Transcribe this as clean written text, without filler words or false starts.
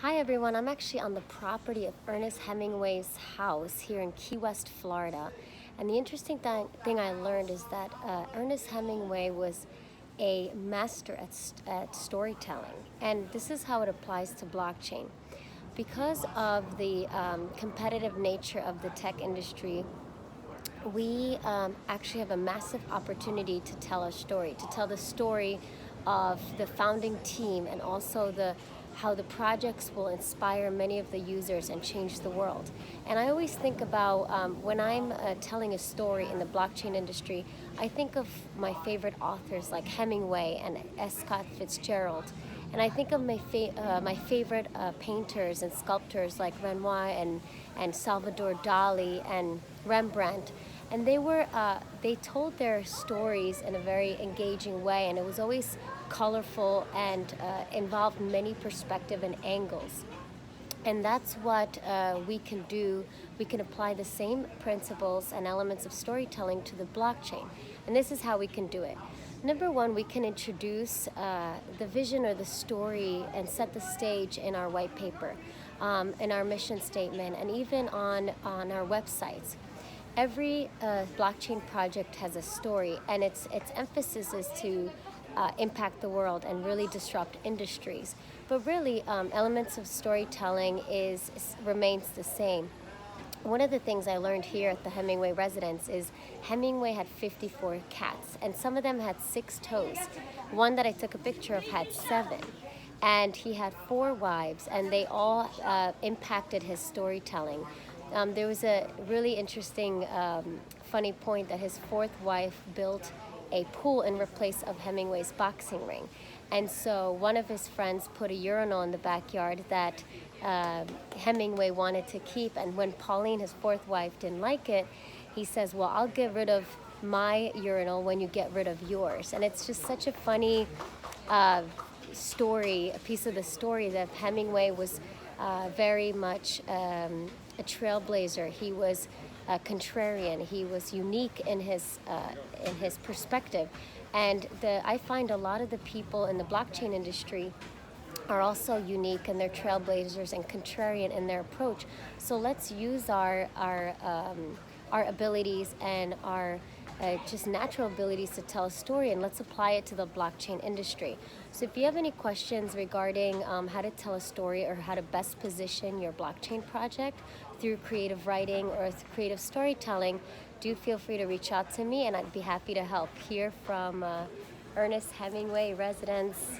Hi everyone, I'm actually on the property of Ernest Hemingway's house here in Key West, Florida. And the interesting thing I learned is that Ernest Hemingway was a master at storytelling. And this is how it applies to blockchain. Because of the competitive nature of the tech industry, we actually have a massive opportunity to tell a story, to tell the story of the founding team and also how the projects will inspire many of the users and change the world. And I always think about when I'm telling a story in the blockchain industry, I think of my favorite authors like Hemingway and S. Scott Fitzgerald. And I think of my favorite painters and sculptors like Renoir and Salvador Dali and Rembrandt. And they told their stories in a very engaging way, and it was always colorful and involved many perspectives and angles. And that's what we can do. We can apply the same principles and elements of storytelling to the blockchain. And this is how we can do it. Number one, we can introduce the vision or the story and set the stage in our white paper, in our mission statement, and even on our websites. Every blockchain project has a story, and its emphasis is to impact the world and really disrupt industries. But really, elements of storytelling remains the same. One of the things I learned here at the Hemingway residence is Hemingway had 54 cats, and some of them had 6 toes. One that I took a picture of had 7. And he had 4 wives, and they all impacted his storytelling. There was a really interesting, funny point that his 4th wife built a pool in replace of Hemingway's boxing ring. And so one of his friends put a urinal in the backyard that Hemingway wanted to keep. And when Pauline, his 4th wife, didn't like it, he says, well, I'll get rid of my urinal when you get rid of yours. And it's just such a funny story, a piece of the story that Hemingway was very much a trailblazer. He was a contrarian. He was unique in his perspective. And I find a lot of the people in the blockchain industry are also unique, and they're trailblazers and contrarian in their approach. So let's use our abilities and our just natural abilities to tell a story, and let's apply it to the blockchain industry. So if you have any questions regarding how to tell a story or how to best position your blockchain project through creative writing or creative storytelling, do feel free to reach out to me, and I'd be happy to help. Here from Ernest Hemingway Residence